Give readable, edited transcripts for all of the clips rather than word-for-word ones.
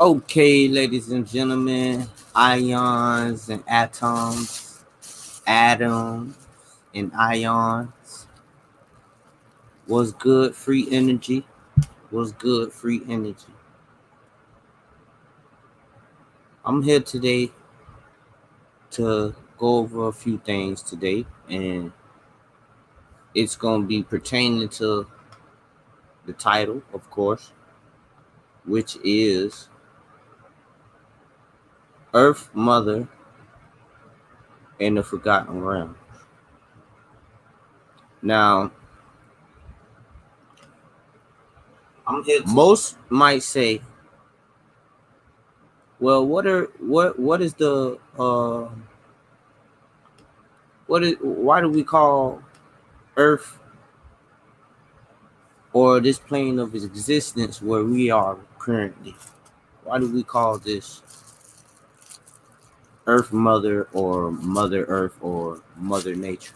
Okay, ladies and gentlemen, ions and atoms and ions. What's good, free energy? What's good, free energy? I'm here today to go over a few things today, and it's going to be pertaining to the title, of course, which is Earth Mother and the Forgotten Realm. Now, most might say, well, what is the why do we call Earth or this plane of existence where we are currently? Why do we call this Earth Mother or Mother Earth or Mother Nature?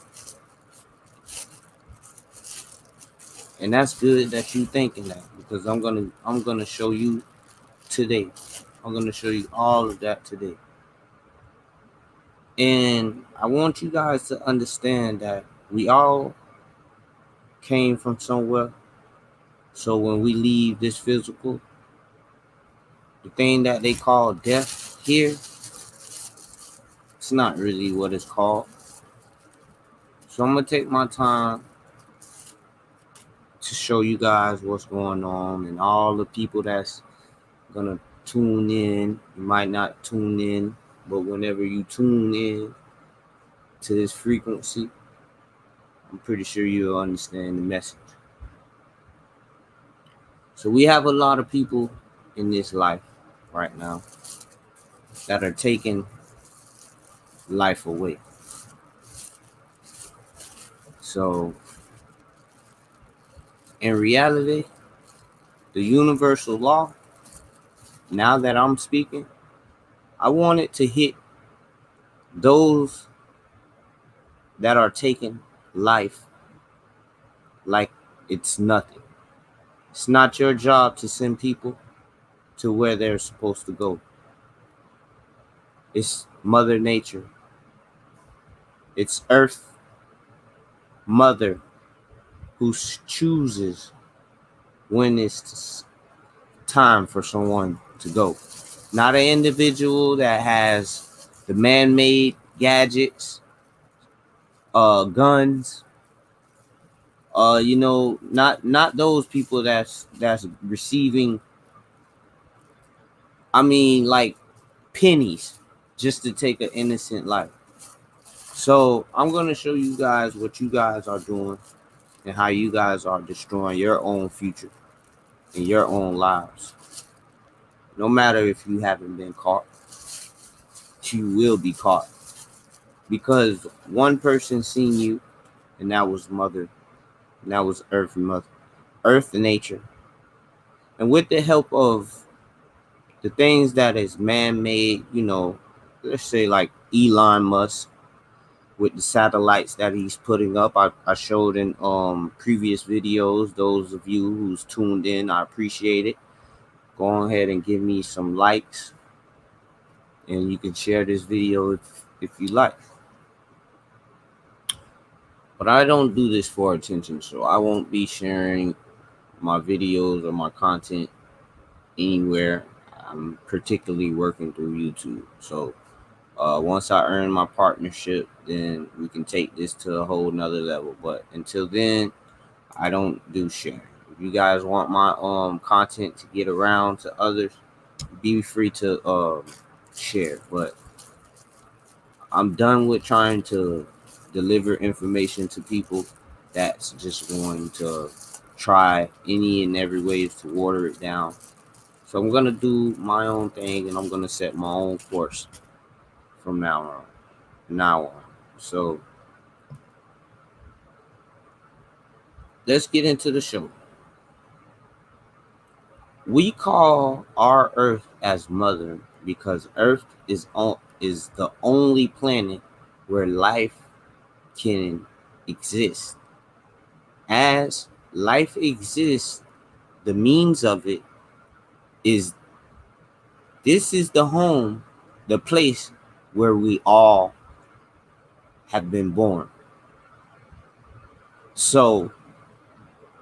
And that's good that you thinking that, because I'm gonna show you today. I'm gonna show you all of that today. And I want you guys to understand that we all came from somewhere. So when we leave this physical, the thing that they call death here, it's not really what it's called. So I'm gonna take my time to show you guys what's going on, and all the people that's gonna tune in. You might not tune in, but whenever you tune in to this frequency, I'm pretty sure you'll understand the message. So we have a lot of people in this life right now that are taking life away. So in reality, the universal law, now that I'm speaking, I want it to hit those that are taking life like it's nothing. It's not your job to send people to where they're supposed to go. It's Mother Nature. It's Earth Mother who chooses when it's time for someone to go. Not an individual that has the man-made gadgets, guns, not those people that's receiving, I mean, like pennies just to take an innocent life. So I'm gonna show you guys what you guys are doing and how you guys are destroying your own future and your own lives. No matter if you haven't been caught, you will be caught, because one person seen you, and that was Mother, and that was Earth Mother, Earth Nature. And with the help of the things that is man-made, let's say like Elon Musk with the satellites that he's putting up. I showed in previous videos. Those of you who's tuned in, I appreciate it. Go ahead and give me some likes, and you can share this video if you like. But I don't do this for attention, so I won't be sharing my videos or my content anywhere. I'm particularly working through YouTube. So once I earn my partnership, then we can take this to a whole nother level. But until then, I don't do sharing. If you guys want my content to get around to others, be free to share. But I'm done with trying to deliver information to people that's just going to try any and every ways to water it down. So I'm gonna do my own thing, and I'm gonna set my own course from now on. So let's get into the show. We call our Earth as Mother because Earth is the only planet where life can exist. As life exists, the means of it is This is the home, the place where we all have been born. So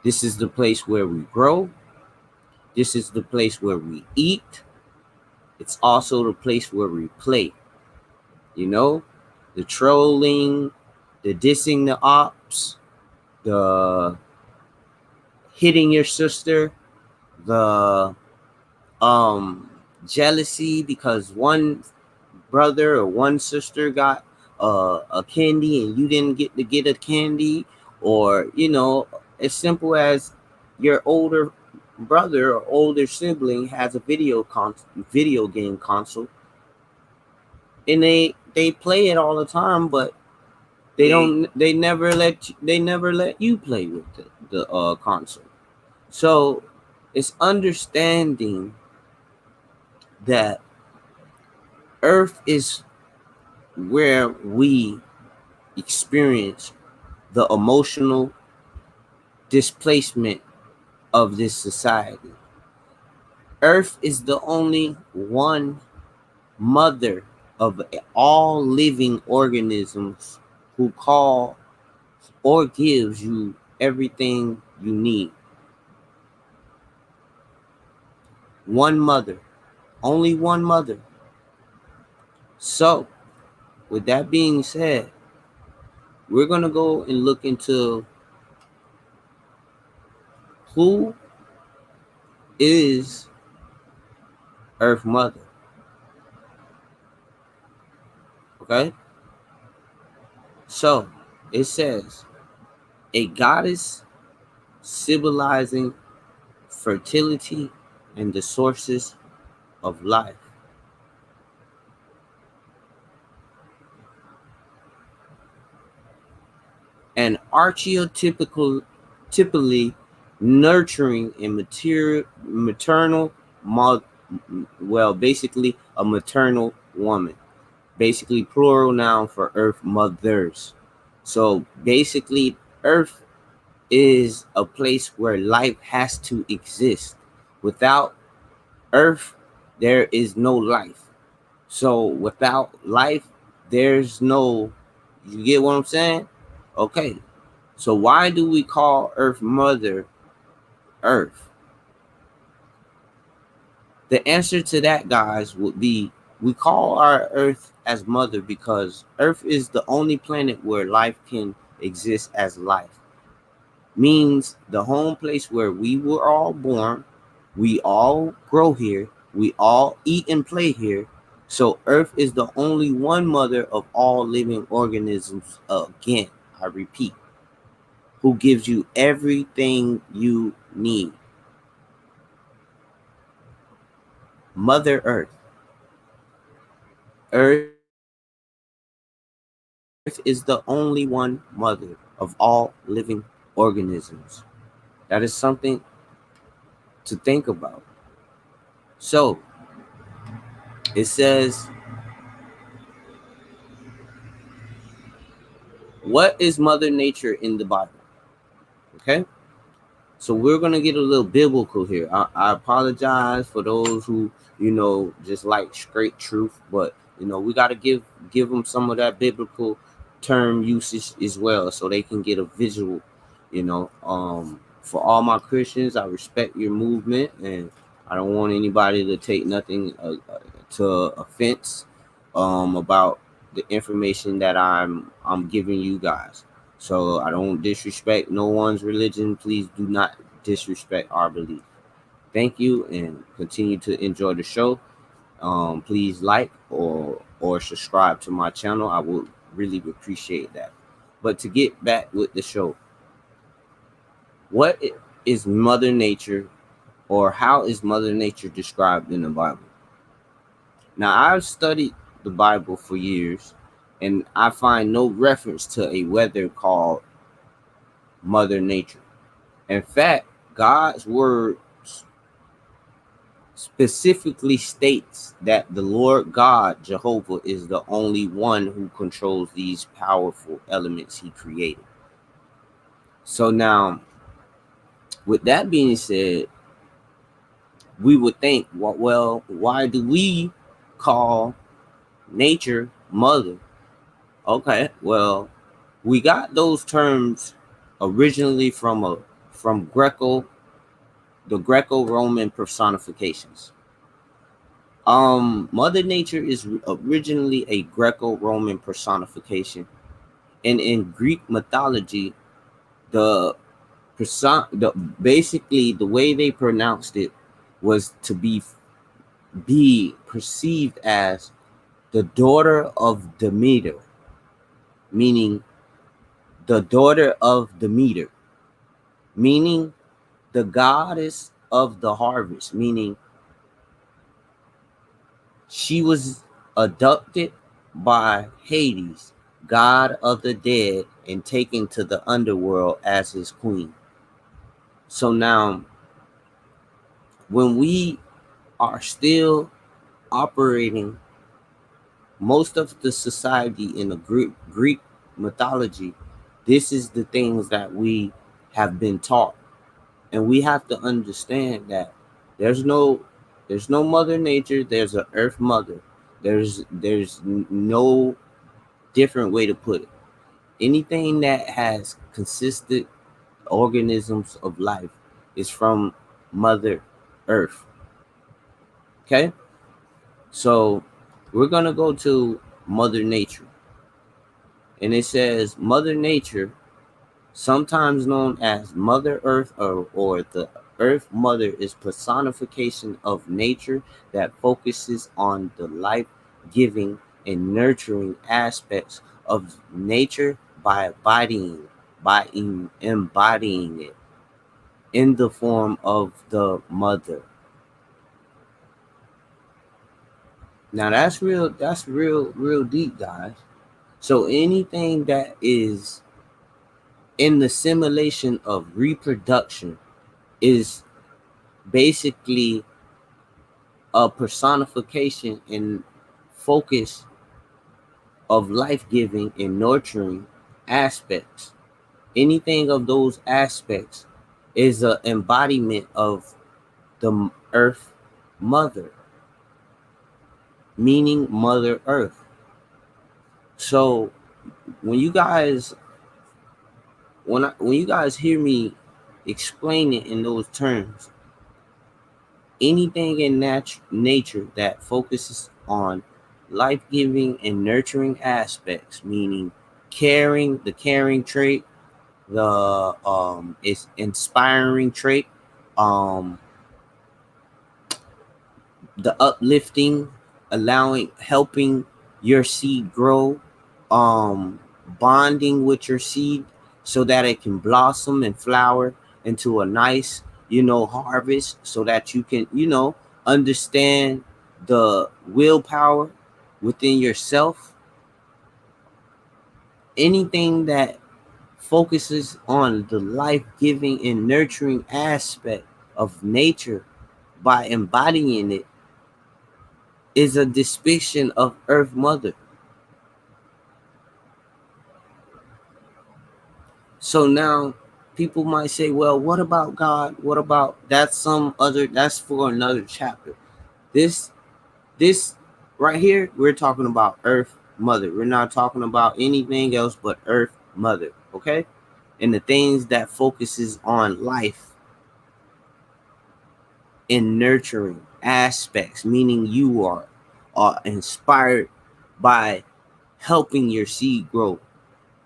this is the place where we grow. This is the place where we eat. It's also the place where we play. You know, the trolling, the dissing the ops, the hitting your sister, the jealousy because one brother or one sister got a candy and you didn't get to get a candy, or as simple as your older brother or older sibling has a video game console, and they play it all the time, but they never let you play with the console. So it's understanding that Earth is where we experience the emotional displacement of this society. Earth is the only one mother of all living organisms who call or gives you everything you need. One mother, only one mother. So, with that being said, we're going to go and look into who is Earth Mother. Okay? So, it says a goddess symbolizing fertility and the sources of life. An archetypical, typically nurturing and maternal, well, basically a maternal woman. Basically, plural noun for Earth mothers. So basically, Earth is a place where life has to exist. Without Earth, there is no life. So without life, there's no, you get what I'm saying? Okay. So why do we call Earth Mother Earth? The answer to that, guys, would be we call our Earth as Mother because Earth is the only planet where life can exist as life. Means the home place where we were all born, we all grow here, we all eat and play here. So Earth is the only one mother of all living organisms. Again, I repeat, who gives you everything you need. Mother Earth. Earth is the only one mother of all living organisms. That is something to think about. So it says, what is Mother Nature in the Bible? Okay. So we're going to get a little biblical here. I apologize for those who, just like straight truth, but, we got to give them some of that biblical term usage as well so they can get a visual, for all my Christians, I respect your movement and I don't want anybody to take nothing to offense about the information that I'm giving you guys. So I don't disrespect no one's religion. Please do not disrespect our belief. Thank you and continue to enjoy the show. Please like or subscribe to my channel. I would really appreciate that. But to get back with the show, what is Mother Nature, or how is Mother Nature described in the Bible? Now, I've studied the Bible for years, and I find no reference to a weather called Mother Nature. In fact, God's word specifically states that the Lord God, Jehovah, is the only one who controls these powerful elements he created. So now, with that being said, we would think, well, why do we call nature mother? Okay, well, we got those terms originally from the Greco-Roman personifications. Mother Nature is originally a Greco-Roman personification, and in Greek mythology, the basically the way they pronounced it was to be perceived as the daughter of Demeter, meaning the daughter of Demeter, meaning the goddess of the harvest, meaning she was abducted by Hades, god of the dead, and taken to the underworld as his queen. So now, when we are still operating most of the society in the Greek mythology, this is the things that we have been taught. And we have to understand that there's no mother nature, there's an earth mother. There's no different way to put it. Anything that has consistent organisms of life is from mother earth. Okay? So we're going to go to mother nature. And it says mother nature, sometimes known as Mother Earth or the Earth Mother, is personification of nature that focuses on the life-giving and nurturing aspects of nature by embodying it in the form of the mother. Now real deep, guys. So anything that is in the simulation of reproduction is basically a personification and focus of life-giving and nurturing aspects. Anything of those aspects is an embodiment of the earth mother, meaning mother earth. So when you guys when you guys hear me explain it in those terms, anything in nature that focuses on life-giving and nurturing aspects, meaning the caring trait, the it's inspiring trait, um the uplifting, helping your seed grow, bonding with your seed so that it can blossom and flower into a nice, harvest, so that you can, understand the willpower within yourself. Anything that focuses on the life-giving and nurturing aspect of nature by embodying it is a depiction of Earth Mother. So now people might say, well, what about God? What about that's for another chapter. This this right here, we're talking about Earth Mother. We're not talking about anything else but Earth Mother, okay? And the things that focuses on life in nurturing aspects, meaning you are inspired by helping your seed grow.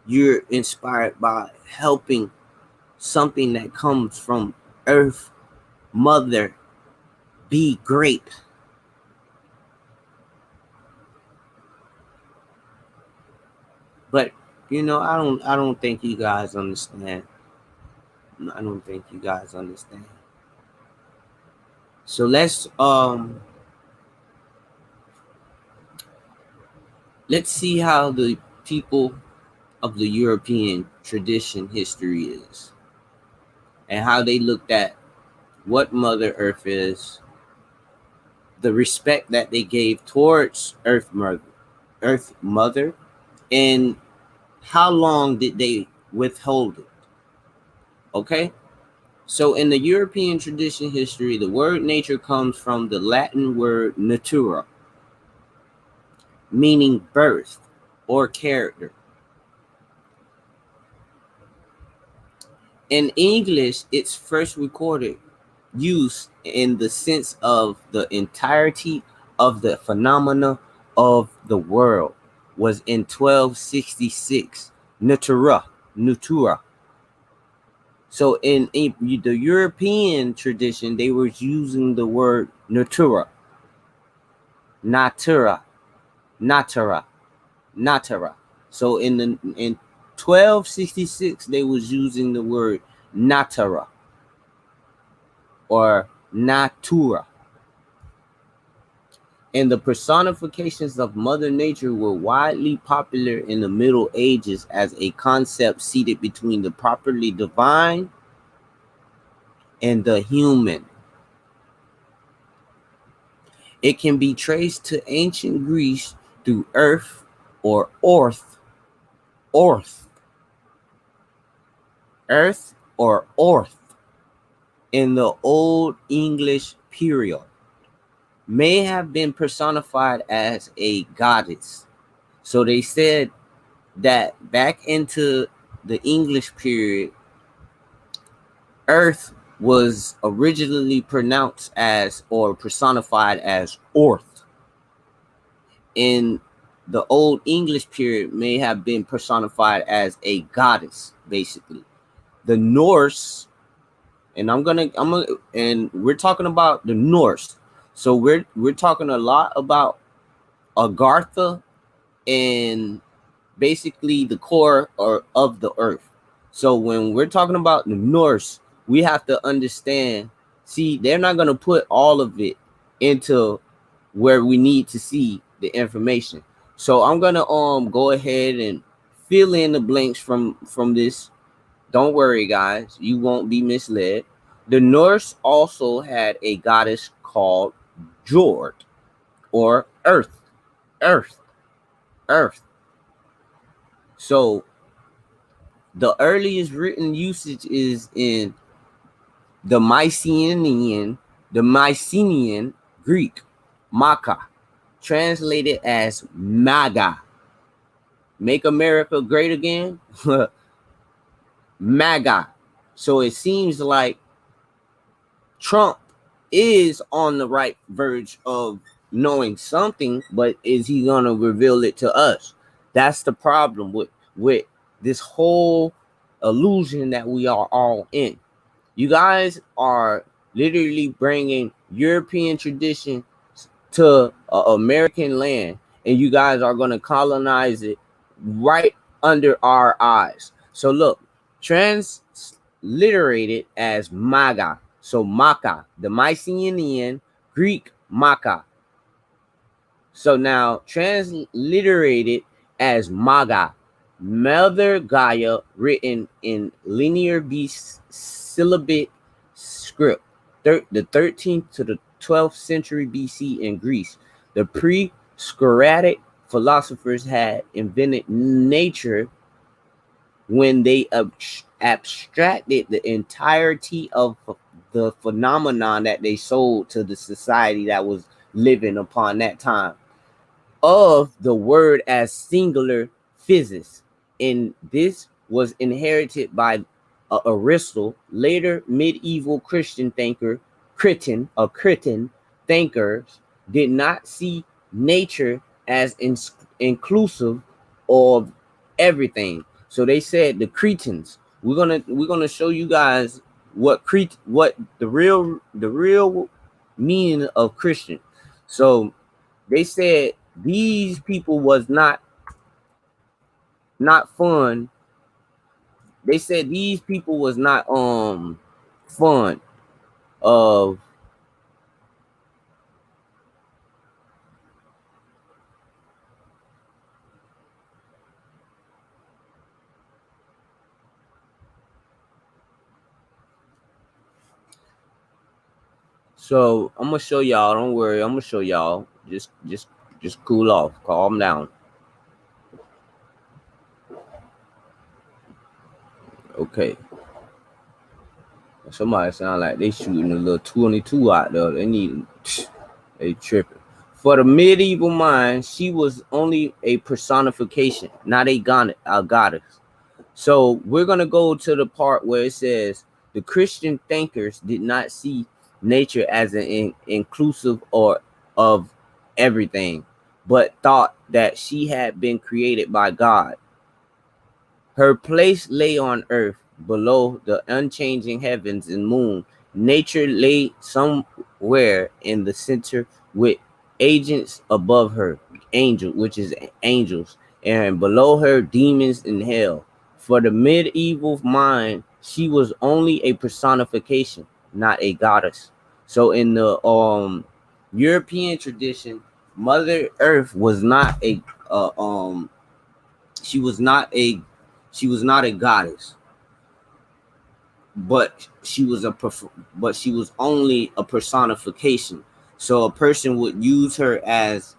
You're inspired by helping something that comes from Earth Mother be great. But I don't think you guys understand. I don't think you guys understand. So let's see how the people of the European tradition history is, and how they looked at what Mother Earth is, the respect that they gave towards Earth Mother, and how long did they withhold it? Okay? So in the European tradition history, the word nature comes from the Latin word natura, meaning birth or character. In English, its first recorded use in the sense of the entirety of the phenomena of the world was in 1266, natura. So in the European tradition, they were using the word natura, natura, natura. So in 1266, they was using the word natura or natura. And the personifications of Mother Nature were widely popular in the Middle Ages as a concept seated between the properly divine and the human. It can be traced to ancient Greece through earth or orth, earth or orth in the Old English period. May have been personified as a goddess. So they said that back into the English period, Earth was originally pronounced as or personified as Orth. In the Old English period, may have been personified as a goddess, basically. The Norse, and and we're talking about the Norse. So we're talking a lot about Agartha and basically the core or of the earth. So when we're talking about the Norse, we have to understand, see, they're not going to put all of it into where we need to see the information. So I'm going to go ahead and fill in the blanks from this. Don't worry, guys, you won't be misled. The Norse also had a goddess called Jord or Earth, Earth, Earth. So the earliest written usage is in the Mycenaean Greek, Maka, translated as MAGA. Make America great again? MAGA. So it seems like Trump is on the right verge of knowing something, but is he going to reveal it to us? That's the problem with this whole illusion that we are all in. You guys are literally bringing European tradition to American land, and you guys are going to colonize it right under our eyes. So look, transliterated as MAGA. So Maka, the Mycenaean Greek Maka. So now transliterated as MAGA, Mother Gaia, written in linear B syllabic script, the 13th to the 12th century BC in Greece. The pre-Socratic philosophers had invented nature when they abstracted the entirety of the phenomenon that they sold to the society that was living upon that time of the word as singular physis, and this was inherited by Aristotle, later medieval Christian thinker. Cretan thinkers did not see nature as inclusive of everything. So they said the Cretans. We're gonna show you guys what the real meaning of Christian. So they said these people was not fun. They said these people was not fun of so I'm gonna show y'all. Don't worry, I'm gonna show y'all. Just cool off, calm down. Okay. Somebody sound like they shooting a little 22 out there. They tripping. For the medieval mind, she was only a personification, not a goddess. So we're gonna go to the part where it says the Christian thinkers did not see nature as an inclusive or of everything, but thought that she had been created by God. Her place lay on earth, below the unchanging heavens and moon. Nature lay somewhere in the center with agents above her, which is angels, and below her demons in hell. For the medieval mind, she was only a personification, not a goddess. So in the European tradition, Mother Earth was not a she was not a goddess, but she was only a personification. So a person would use her as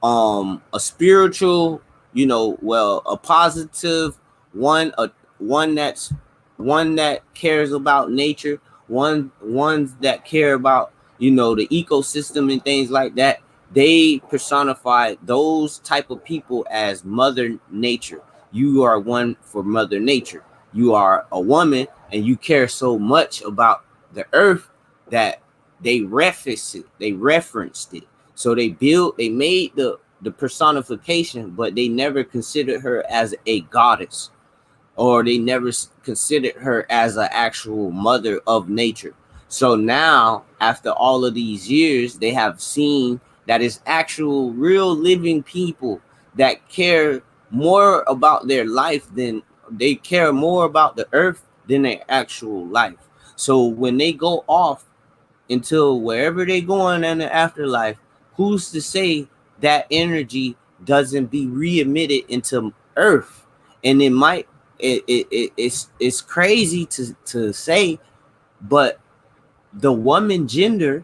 a spiritual, a positive one, one that's one that cares about nature, ones that care about the ecosystem and things like that. They personify those type of people as Mother Nature. You are one for Mother Nature. You are a woman and you care so much about the earth that they referenced it. So they made the personification, but they never considered her as a goddess, or they never considered her as an actual mother of nature. So now, after all of these years, they have seen that it's actual real living people that care more about their life than they care more about the earth than their actual life. So when they go off until wherever they going in the afterlife, who's to say that energy doesn't be re-emitted into earth? And it might it's crazy to say, but the woman gender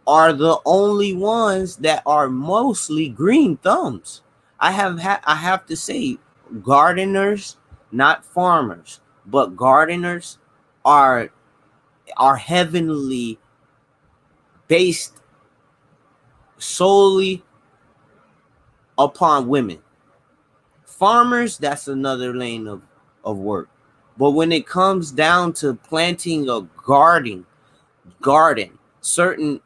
are the only ones that are mostly green thumbs. I have to say, gardeners, not farmers, but gardeners are heavenly based solely upon women. Farmers, that's another lane of work. But when it comes down to planting a garden, certain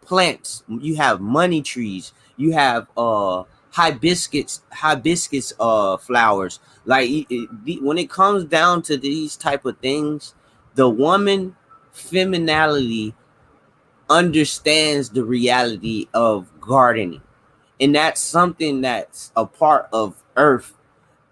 plants, you have money trees, you have hibiscus flowers. Like when it comes down to these type of things, the woman femininity understands the reality of gardening, and that's something that's a part of earth,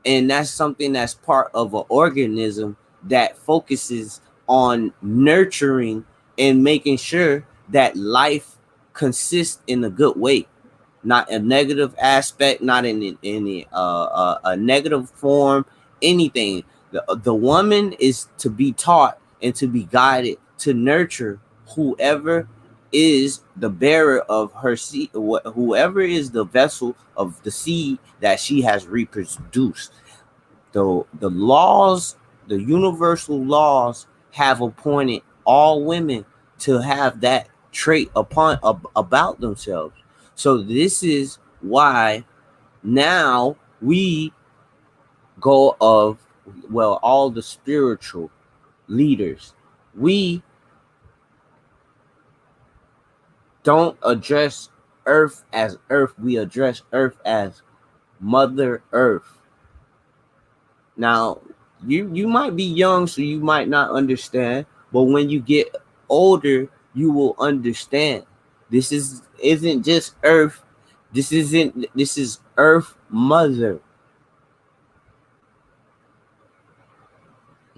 and that's something that's part of an organism that focuses on nurturing and making sure that life consists in a good way, not a negative aspect, not in any a negative form, anything. The woman is to be taught and to be guided to nurture whoever is the bearer of her seed, whoever is the vessel of the seed that she has reproduced. The laws, the universal laws, have appointed all women to have that trait about themselves. So this is why now we go of, well, all the spiritual leaders, we don't address earth as earth, we address earth as Mother Earth. Now, you might be young, so you might not understand, but when you get older, you will understand. This isn't just earth. This is Earth Mother.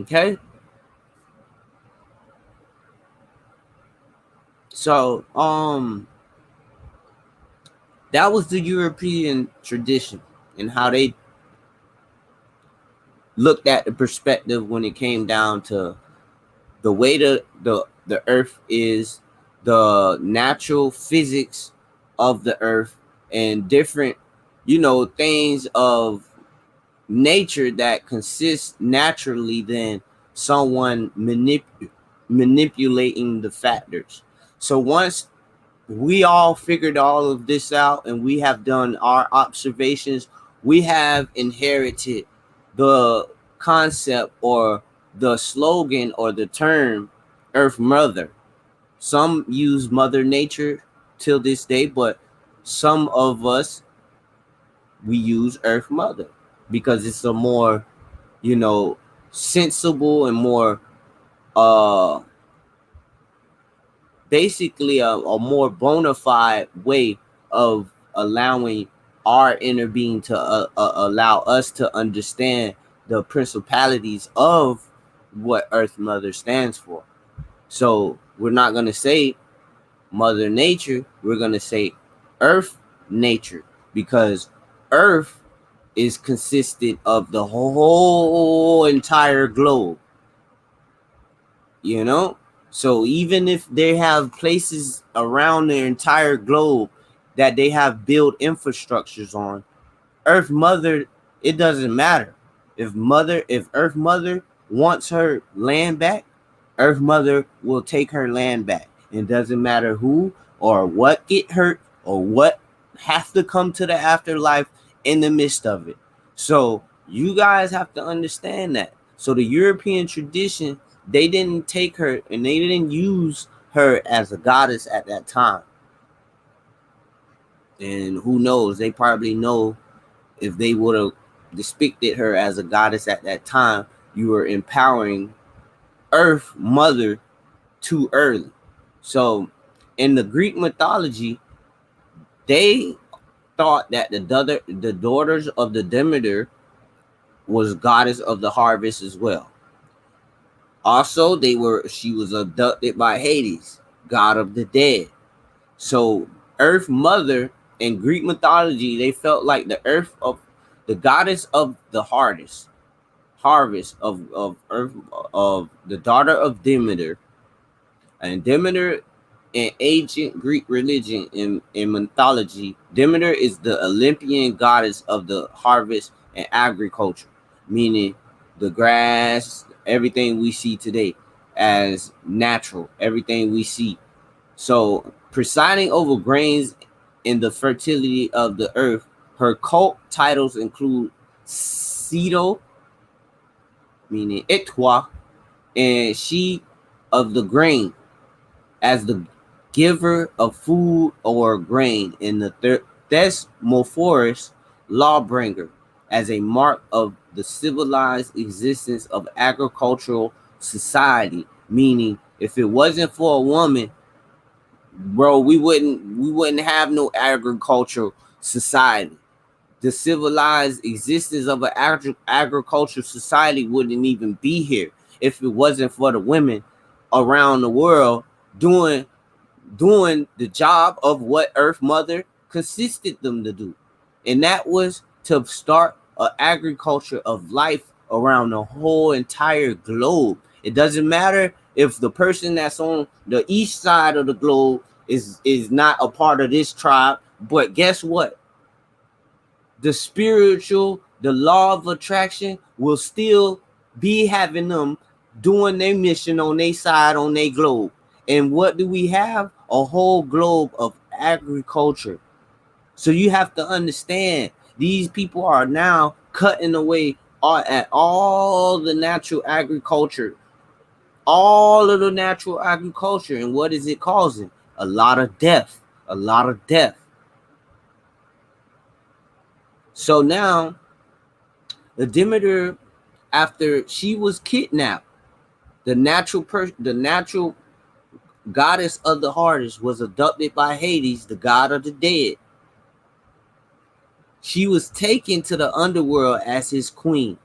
Okay? So, that was the European tradition and how they looked at the perspective when it came down to the way the earth is, the natural physics of the earth, and different things of nature that consist naturally than someone manipulating the factors. So once we all figured all of this out and we have done our observations, we have inherited the concept or the slogan or the term Earth Mother. Some use Mother Nature till this day, but some of us, we use Earth Mother because it's a more, you know, sensible and more uh basically a more bona fide way of allowing our inner being to allow us to understand the principalities of what Earth Mother stands for. So we're not going to say Mother Nature, we're going to say Earth Nature, because Earth is consisted of the whole entire globe, you know? So even if they have places around their entire globe that they have built infrastructures on, Earth Mother, it doesn't matter. If Earth Mother wants her land back, Earth Mother will take her land back. It doesn't matter who or what get hurt or what have to come to the afterlife in the midst of it. So you guys have to understand that. So the European tradition, they didn't take her and they didn't use her as a goddess at that time. And who knows, they probably know if they would have depicted her as a goddess at that time, you were empowering Earth Mother too early. So in the Greek mythology, they thought that the daughters of the Demeter was goddess of the harvest as well. Also, she was abducted by Hades, god of the dead. So Earth Mother in Greek mythology, they felt like the goddess of the harvest of Earth, of the daughter of Demeter. And Demeter in ancient Greek religion in mythology, Demeter is the Olympian goddess of the harvest and agriculture, meaning the grass, everything we see today as natural, everything we see. So presiding over grains in the fertility of the earth, her cult titles include Ceto, meaning Etwa, and she of the grain, as the giver of food or grain, in the Thesmophorus, lawbringer, as a mark of the civilized existence of agricultural society, meaning if it wasn't for a woman, bro, we wouldn't have no agricultural society. The civilized existence of an agricultural society wouldn't even be here if it wasn't for the women around the world doing the job of what Earth Mother consisted them to do. And that was to start an agriculture of life around the whole entire globe. It doesn't matter if the person that's on the east side of the globe is not a part of this tribe, but guess what? The spiritual, the law of attraction will still be having them doing their mission on their side, on their globe. And what do we have? A whole globe of agriculture. So you have to understand, these people are now cutting away at all the natural agriculture, all of the natural agriculture. And what is it causing? A lot of death, a lot of death. So now the Demeter, after she was kidnapped, the natural goddess of the harvest was abducted by Hades, the god of the dead. She was taken to the underworld as his queen.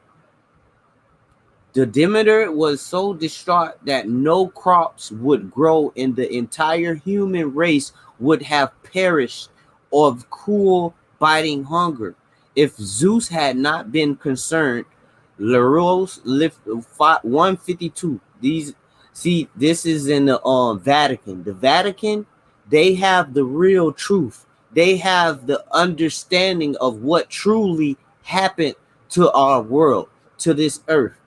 The Demeter was so distraught that no crops would grow, and the entire human race would have perished of cruel, biting hunger if Zeus had not been concerned. Leros lived 152. This is in the Vatican. The Vatican, they have the real truth. They have the understanding of what truly happened to our world, to this earth.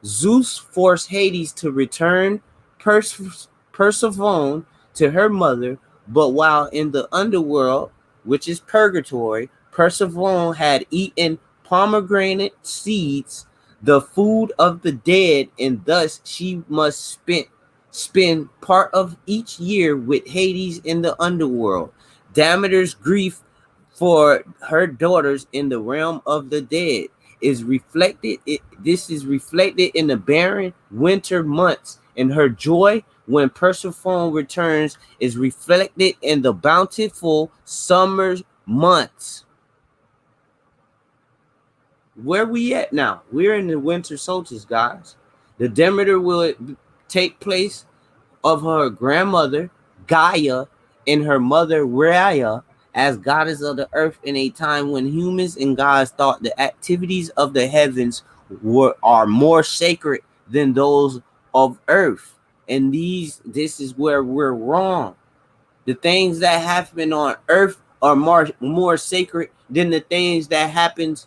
Zeus forced Hades to return Persephone to her mother, but while in the underworld, which is purgatory, Persephone had eaten pomegranate seeds, the food of the dead, and thus she must spend part of each year with Hades in the underworld. Demeter's grief for her daughters in the realm of the dead is reflected. This is reflected in the barren winter months, and her joy when Persephone returns is reflected in the bountiful summer months. Where we at now? We're in the winter solstice, guys. The Demeter will take place of her grandmother Gaia and her mother Rhea as goddess of the earth in a time when humans and gods thought the activities of the heavens are more sacred than those of earth. And this is where we're wrong. The things that happen on earth are more sacred than the things that happen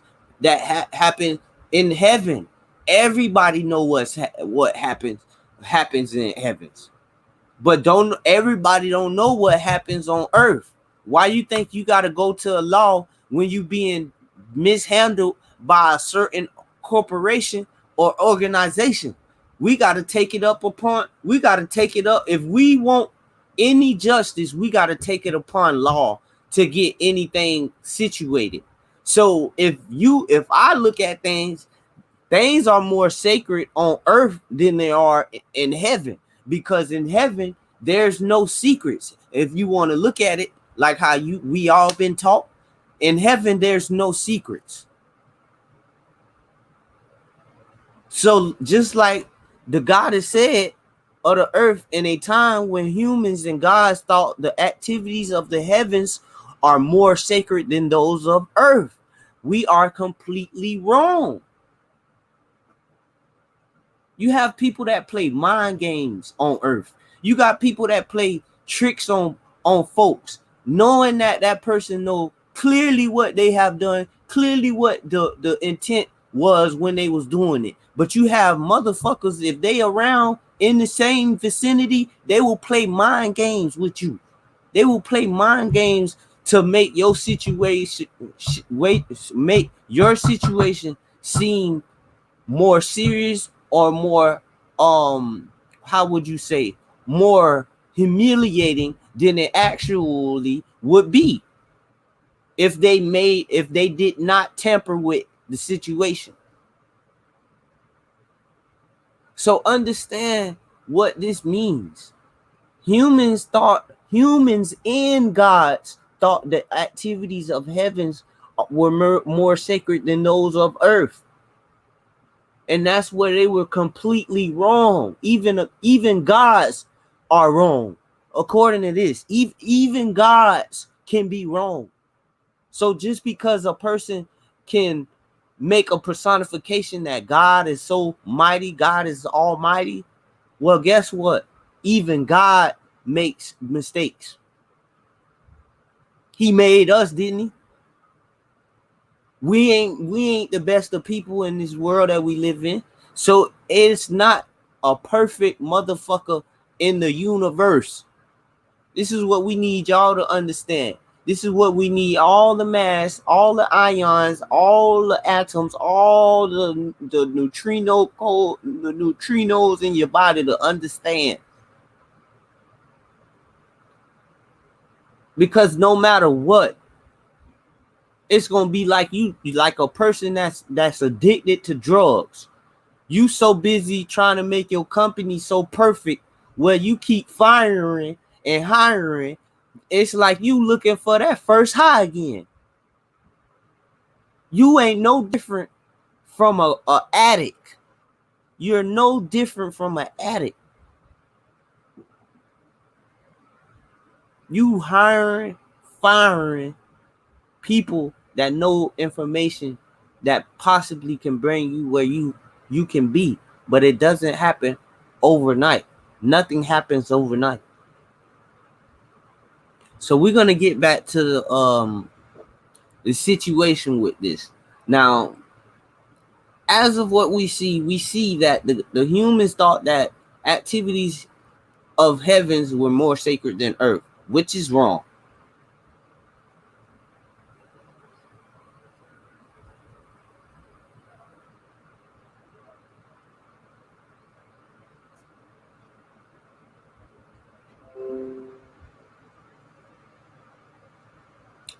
in heaven. Everybody know what happens in heavens. But don't everybody don't know what happens on earth. Why you think you got to go to a law when you being mishandled by a certain corporation or organization? We got to take it up if we want any justice. We got to take it upon law to get anything situated. So if I look at things are more sacred on earth than they are in heaven, because in heaven there's no secrets. If you want to look at it like how we all been taught, in heaven there's no secrets. So just like the goddess said of the earth, in a time when humans and gods thought the activities of the heavens are more sacred than those of earth, we are completely wrong. You have people that play mind games on earth. You got people that play tricks on folks, knowing that person know clearly what they have done, clearly what the intent was when they was doing it. But you have motherfuckers, if they around in the same vicinity, they will play mind games with you. They will play mind games to make your situation seem more serious or more how would you say, more humiliating than it actually would be if they did not tamper with the situation. So understand what this means. Humans and gods thought the activities of heavens were more sacred than those of earth. And that's where they were completely wrong. Even gods are wrong. According to this, even gods can be wrong. So just because a person can make a personification that God is so mighty, God is almighty, well, guess what? Even God makes mistakes. He made us, didn't he? We ain't the best of people in this world that we live in. So it's not a perfect motherfucker in the universe. This is what we need y'all to understand. This is what we need all the mass, all the ions, all the atoms, all the neutrino code, the neutrinos in your body to understand. Because no matter what, it's gonna be like a person that's addicted to drugs. You so busy trying to make your company so perfect where you keep firing and hiring. It's like you looking for that first high again. You ain't no different from a addict. You're no different from an addict. You hiring, firing people that know information that possibly can bring you where you can be, but it doesn't happen overnight. Nothing happens overnight. So we're gonna get back to the situation with this. Now, as of what we see that the humans thought that activities of heavens were more sacred than earth, which is wrong.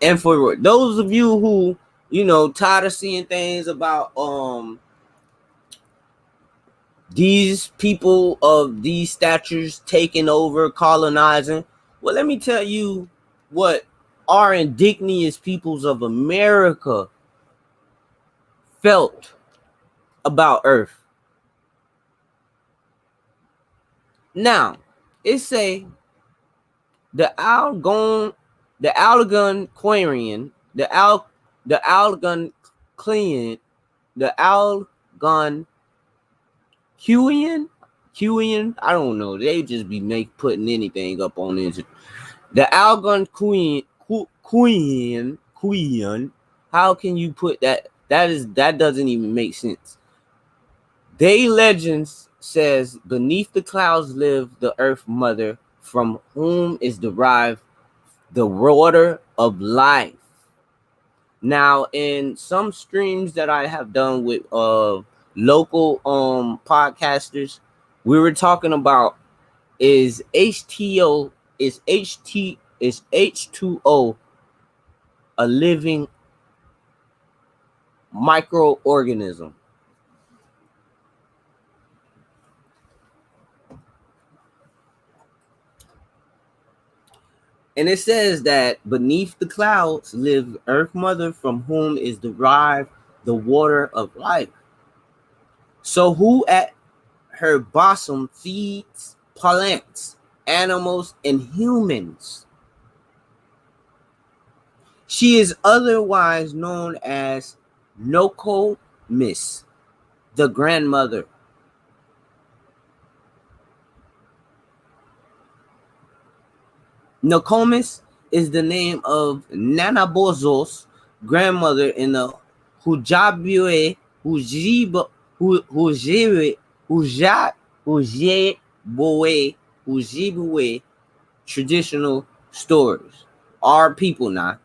And for those of you who, tired of seeing things about these people of these statures taking over, colonizing, well, let me tell you what our indigenous peoples of America felt about Earth. Now, it say the Algon, the Algonquian, the Algonquian, the Algonquian, I don't know. They just be putting anything up on this. The Algonquian, Queen. How can you put that? That doesn't even make sense. They legends says beneath the clouds live the earth mother, from whom is derived the water of life. Now, in some streams that I have done with local podcasters, we were talking about is H2O is H2O a living microorganism? And it says that beneath the clouds lives Earth Mother, from whom is derived the water of life. So who at her bosom feeds plants, animals, and humans. She is otherwise known as Nokomis, the grandmother. Nokomis is the name of Nanabozo's grandmother in the Hujabwe, Ujibwe traditional stories. Our people now.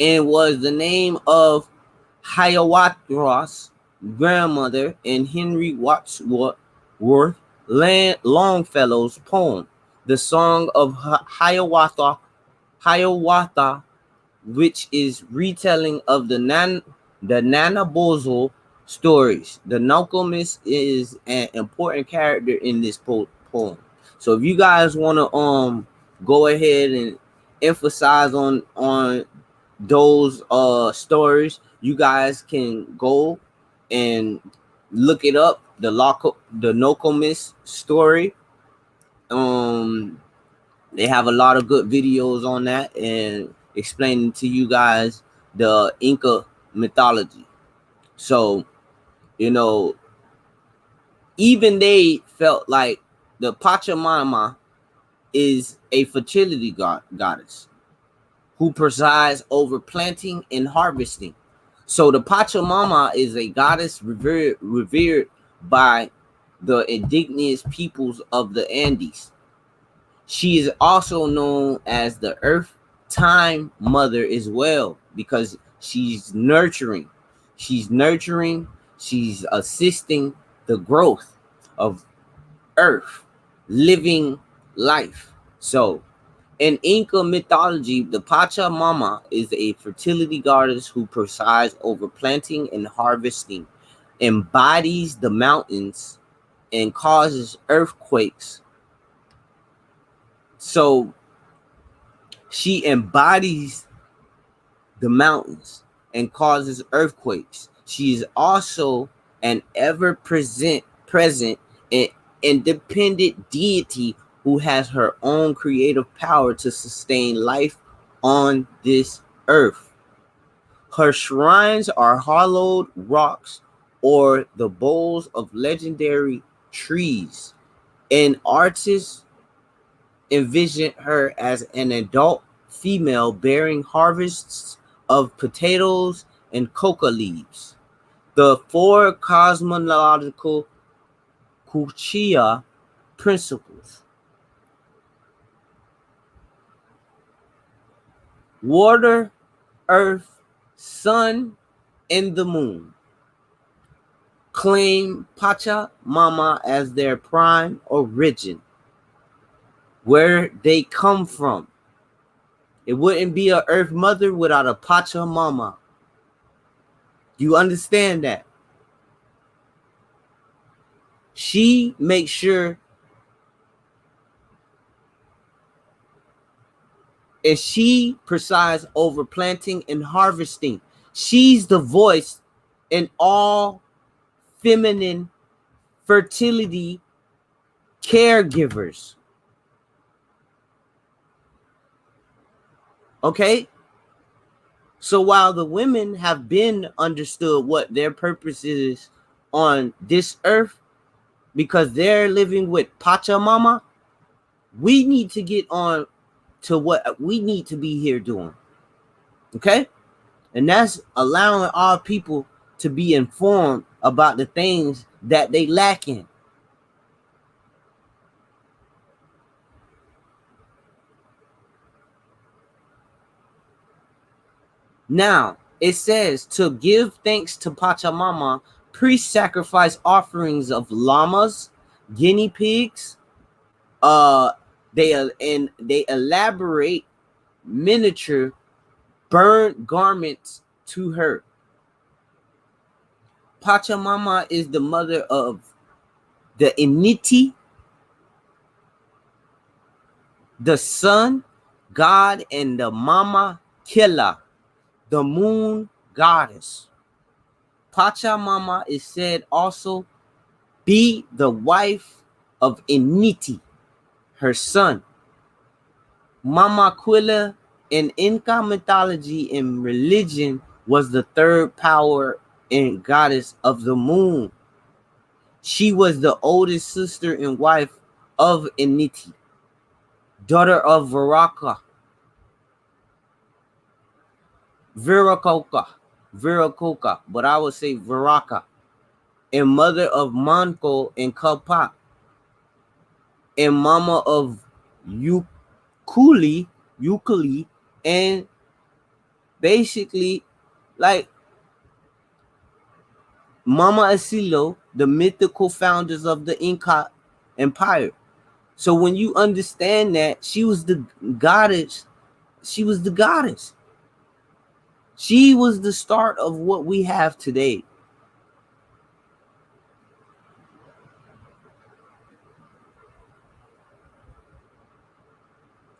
And was the name of Hiawatha's grandmother in Henry Wadsworth Longfellow's poem, The Song of Hiawatha, which is retelling of the Nanabozo stories. The Nokomis is an important character in this poem. So if you guys want to go ahead and emphasize on those stories, you guys can go and look it up, the Nokomis story. They have a lot of good videos on that and explaining to you guys the Inca mythology. So, even they felt like the Pachamama is a fertility goddess who presides over planting and harvesting. So the Pachamama is a goddess revered by the indigenous peoples of the Andes. She is also known as the Earth Time Mother as well, because she's nurturing. She's assisting the growth of Earth, living life. So in Inca mythology, the Pachamama is a fertility goddess who presides over planting and harvesting, embodies the mountains, and causes earthquakes. So she embodies the mountains and causes earthquakes. She is also an ever-present and independent deity who has her own creative power to sustain life on this earth. Her shrines are hollowed rocks or the boles of legendary trees, and artists envision her as an adult female bearing harvests of potatoes and coca leaves. The four cosmological Kuchia principles: water, earth, sun, and the moon claim Pachamama as their prime origin, where they come from. It wouldn't be a earth mother without a Pachamama. You understand that? She makes sure, and she presides over planting and harvesting. She's the voice in all feminine fertility caregivers. Okay? So while the women have been understood what their purpose is on this earth, because they're living with Pachamama, we need to get on to what we need to be here doing. Okay? And that's allowing our people to be informed about the things that they lack in. Now, it says to give thanks to Pachamama, priests sacrifice offerings of llamas, guinea pigs. They elaborate miniature burnt garments to her. Pachamama is the mother of the Initi, the sun god, and the Mama Killa, the moon goddess. Pachamama is said also be the wife of Initi, her son. Mama Quilla in Inca mythology and religion was the third power and goddess of the moon. She was the oldest sister and wife of Initi, daughter of Viracocha, but I would say Viraka, and mother of Manco and Kapak, and mama of Ukuli, and basically like Mama Asilo, the mythical founders of the Inca Empire. So when you understand that she was the goddess, she was the goddess. She was the start of what we have today.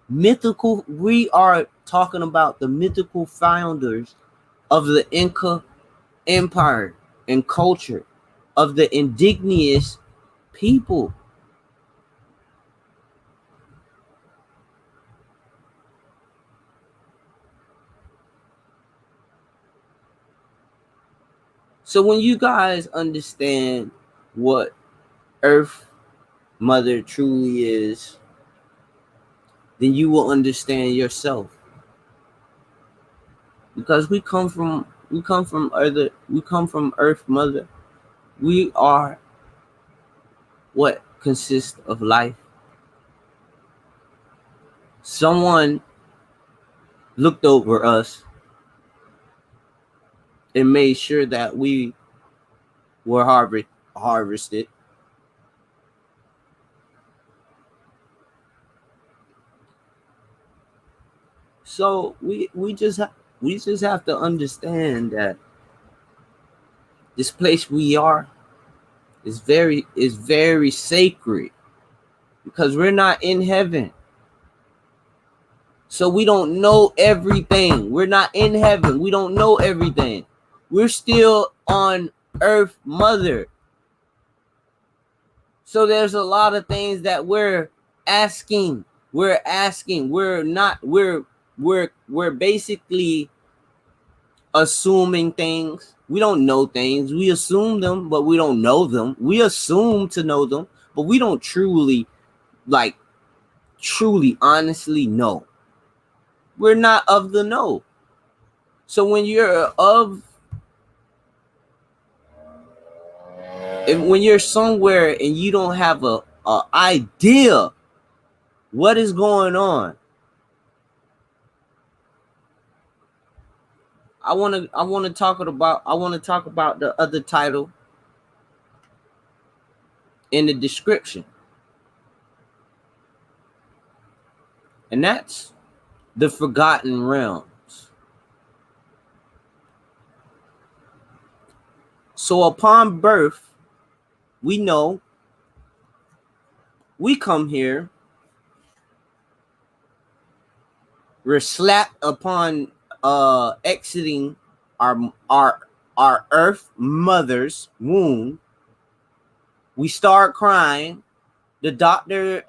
Mythical, we are talking about the mythical founders of the Inca Empire and culture, of the indigenous people. So when you guys understand what Earth Mother truly is, then you will understand yourself. Because we come from Earth Mother. We are what consists of life. Someone looked over us and made sure that we were harvested. So we just have to understand that this place we are is very sacred, because we're not in heaven. So we don't know everything. We're not in heaven. We don't know everything. We're still on Earth Mother. So there's a lot of things that we're asking. We're basically assuming things. We don't know things. We assume them, but we don't know them. We assume to know them, but we don't truly honestly know. We're not of the know. So when you're of when you're somewhere and you don't have a idea what is going on, I want to talk about the other title in the description, and that's the forgotten realms. So upon birth, we know we come here, we're slapped upon exiting our our our earth mother's womb. We start crying. The doctor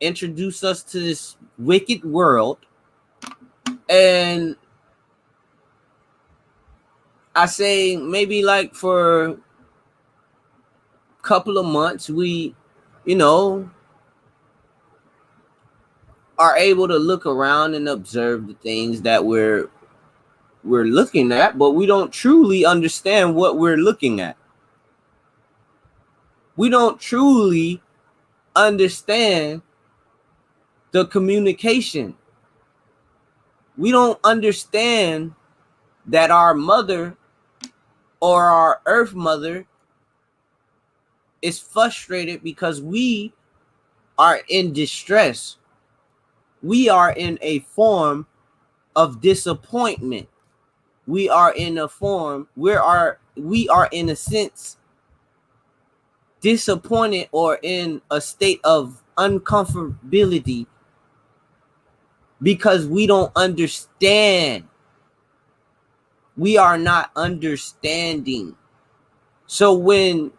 introduced us to this wicked world, and I say maybe like for a couple of months we, you know, are able to look around and observe the things that we're looking at, but we don't truly understand what we're looking at. We don't truly understand the communication. We don't understand that our mother or our earth mother is frustrated because we are in distress. We are in a form of disappointment. We are in a form we are in a sense disappointed or in a state of uncomfortability because we don't understand. We are not understanding. So when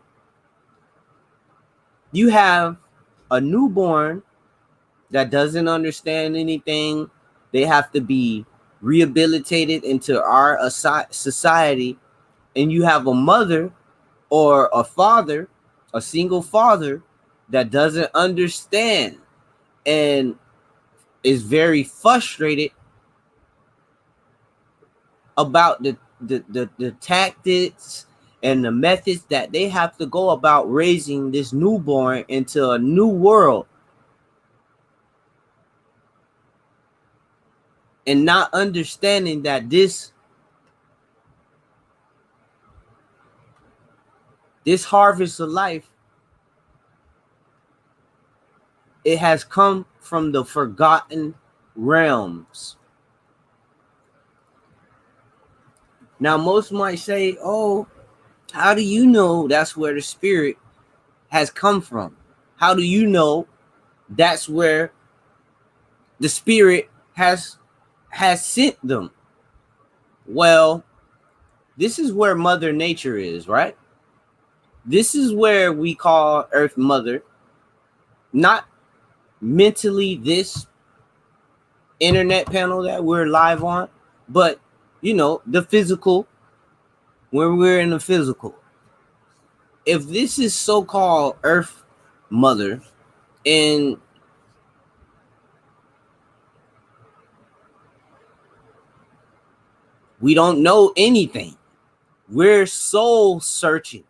you have a newborn that doesn't understand anything, they have to be rehabilitated into our society, and you have a mother or a father, a single father that doesn't understand and is very frustrated about the tactics and the methods that they have to go about raising this newborn into a new world, and not understanding that this harvest of life, it has come from the forgotten realms. Now, most might say, oh, how do you know that's where the spirit has come from? How do you know that's where the spirit has sent them? Well, this is where Mother Nature is, right? This is where we call Earth Mother, not mentally this internet panel that we're live on, but you know, the physical, when we're in the physical. If this is so-called Earth Mother, and we don't know anything, we're soul searching.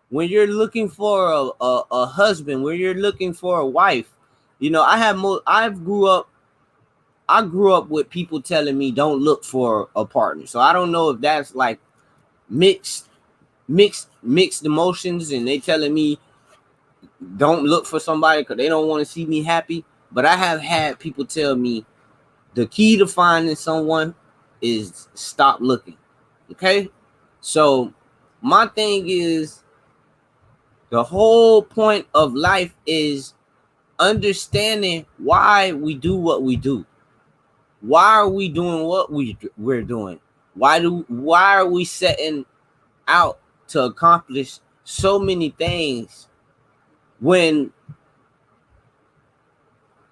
When you're looking for a husband, when you're looking for a wife, you know, I grew up with people telling me don't look for a partner. So I don't know if that's like mixed emotions, and they telling me don't look for somebody because they don't want to see me happy. But I have had people tell me the key to finding someone is stop looking. Okay, so my thing is, the whole point of life is understanding why we do what we do. Why are we doing what we're doing? Why are we setting out to accomplish so many things when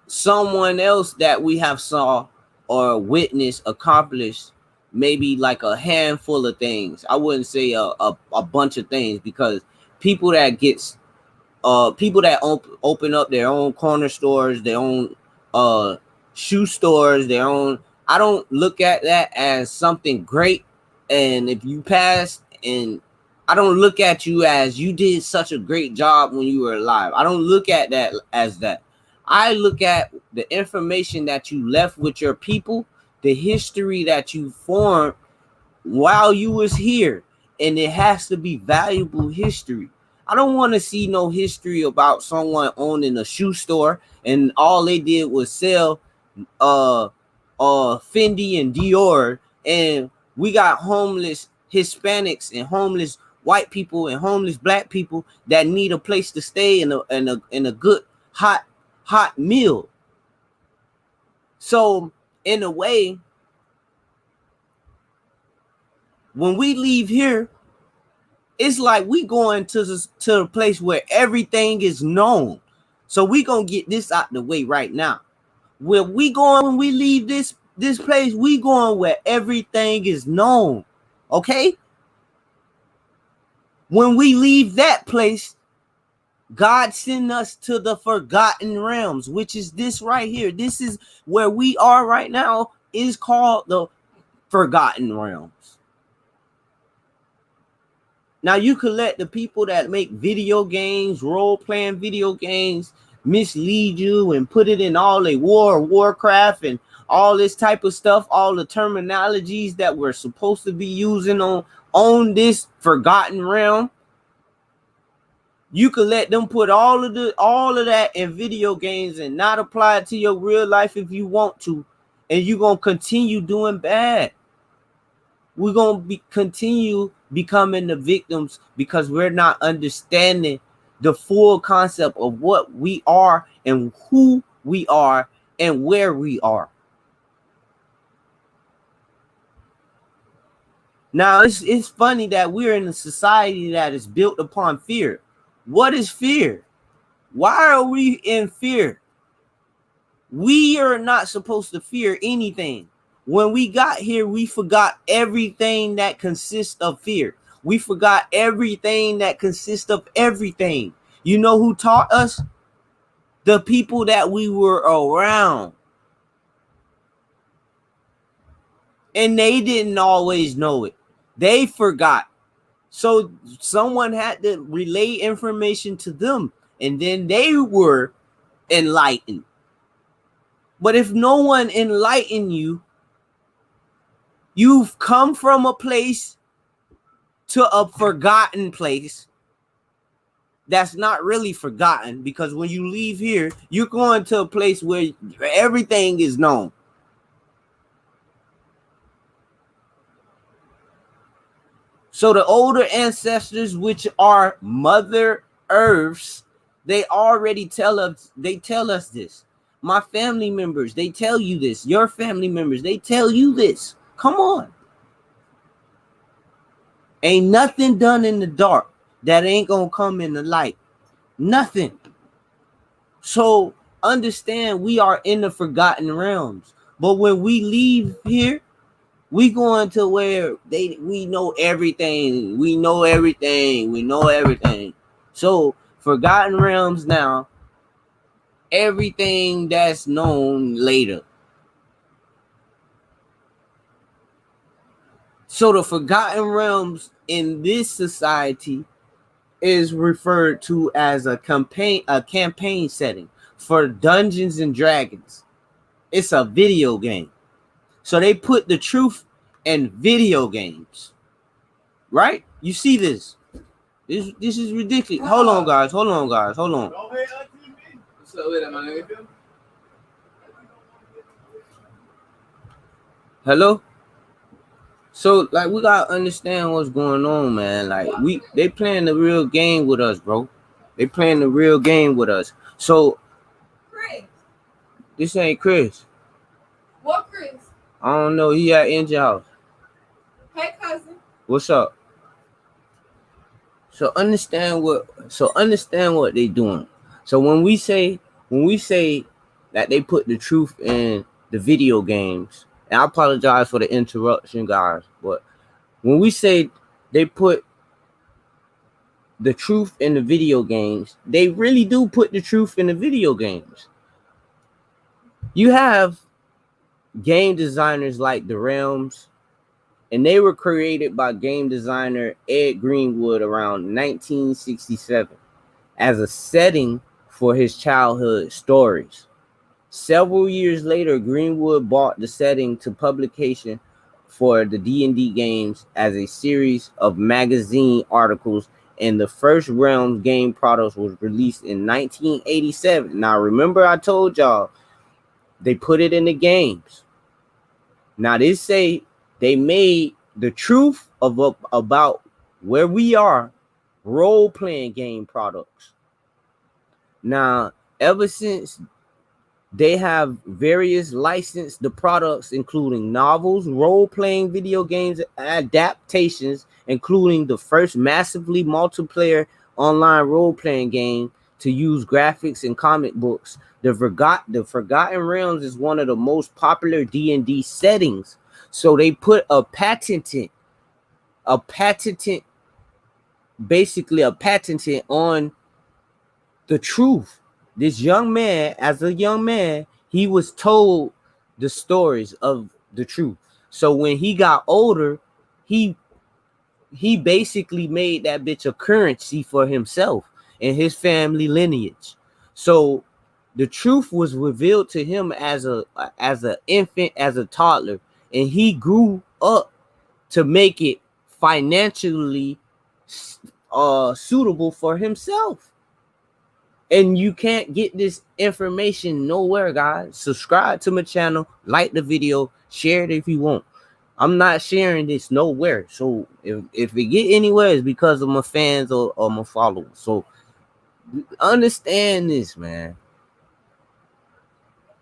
someone else that we have saw or witnessed accomplish maybe like a handful of things? I wouldn't say a bunch of things, because people that gets people that open up their own corner stores, their own shoe stores, their own, I don't look at that as something great. And if you pass and I don't look at you as you did such a great job when you were alive. I don't look at that as that. I look at the information that you left with your people, the history that you formed while you was here, and it has to be valuable history. I don't want to see no history about someone owning a shoe store and all they did was sell uh Fendi and Dior, and we got homeless Hispanics and homeless white people and homeless black people that need a place to stay in a good hot meal. So in a way, when we leave here, it's like we going to a place where everything is known. So we gonna get this out the way right now. Where we going when we leave this place, we going where everything is known. Okay? When we leave that place, God sent us to the forgotten realms, which is this right here. This is where we are right now, is called the forgotten realms. Now you could let the people that make video games, role-playing video games, mislead you and put it in all the Warcraft and all this type of stuff, all the terminologies that we're supposed to be using on this forgotten realm. You could let them put all of that in video games and not apply it to your real life if you want to, and you're gonna continue doing bad. We're gonna continue becoming the victims because we're not understanding the full concept of what we are and who we are and where we are. Now it's funny that we're in a society that is built upon fear. What is fear? Why are we in fear? We are not supposed to fear anything. When we got here, we forgot everything that consists of fear. We forgot everything that consists of everything. You know who taught us? The people that we were around. And they didn't always know it. They forgot. So someone had to relay information to them, and then they were enlightened. But if no one enlightened you, you've come from a place to a forgotten place that's not really forgotten, because when you leave here, you're going to a place where everything is known. So the older ancestors, which are Mother Earths, they already tell us this. My family members, they tell you this. Your family members, they tell you this. Come on. Ain't nothing done in the dark that ain't gonna come in the light. Nothing. So understand, we are in the forgotten realms. But when we leave here, we going to where we know everything. We know everything. We know everything. So forgotten realms now, everything that's known later. So the forgotten realms in this society is referred to as a campaign setting for Dungeons and Dragons. It's a video game. So they put the truth in video games. Right? You see this. This is ridiculous. Hold on, guys. Hold on. What's up with that, my nigga? Hello? So, like, we gotta understand what's going on, man. Like, they playing the real game with us, bro. They playing the real game with us. So, Chris. This ain't Chris. What Chris? I don't know. He at Angel house. Hey, cousin. What's up? So understand what they doing. So when we say that they put the truth in the video games, and I apologize for the interruption, guys, but when we say they put the truth in the video games, they really do put the truth in the video games. You have game designers like The Realms, and they were created by game designer Ed Greenwood around 1967 as a setting for his childhood stories. Several years later, Greenwood bought the setting to publication for the D&D games as a series of magazine articles, and the first Realms game products was released in 1987. Now, remember I told y'all they put it in the games. Now, they say they made the truth about where we are role-playing game products. Now, ever since, they have various licensed the products, including novels, role-playing video games, adaptations, including the first massively multiplayer online role-playing game to use graphics and comic books. The Forgotten Realms is one of the most popular D&D settings. So they put a patented, basically a patented on the truth. This young man, as a young man, he was told the stories of the truth. So when he got older, he basically made that bitch a currency for himself and his family lineage. So the truth was revealed to him as an infant, as a toddler, and he grew up to make it financially suitable for himself. And you can't get this information nowhere, guys. Subscribe to my channel, like the video, share it if you want. I'm not sharing this nowhere. So if it get anywhere, it's because of my fans or my followers. So understand this, man.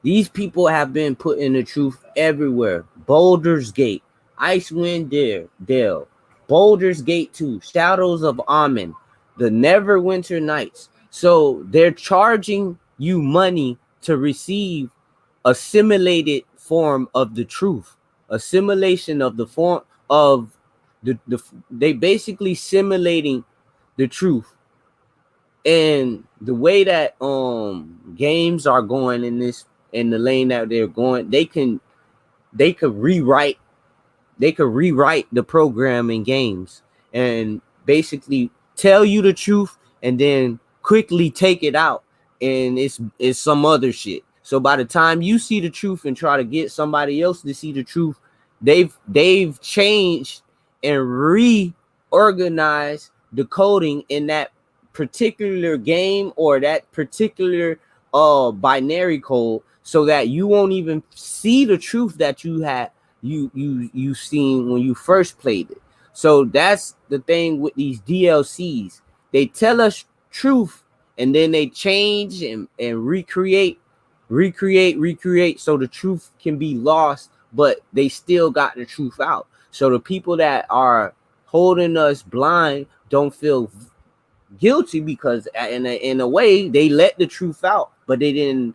These people have been putting the truth everywhere. Baldur's Gate, Icewind Dale, Baldur's Gate 2, Shadows of Amen, the Neverwinter Nights. So they're charging you money to receive a simulated form of the truth, a simulation of the form of they basically simulating the truth. And the way that games are going in the lane that they're going, they could rewrite the program in games and basically tell you the truth and then quickly take it out, and it's some other shit. So by the time you see the truth and try to get somebody else to see the truth, they've changed and reorganized the coding in that particular game or that particular binary code, so that you won't even see the truth that you had you seen when you first played it. So that's the thing with these DLCs. They tell us truth and then they change and recreate so the truth can be lost, but they still got the truth out. So the people that are holding us blind don't feel guilty, because in a way they let the truth out, but they didn't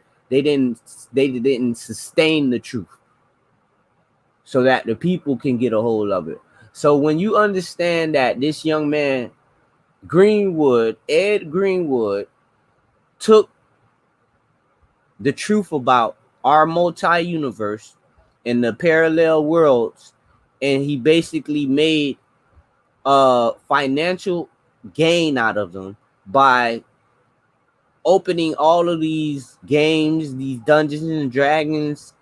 sustain the truth so that the people can get a hold of it. So when you understand that this young man, Ed Greenwood, took the truth about our multi-universe and the parallel worlds, and he basically made financial gain out of them by opening all of these games, these Dungeons and Dragons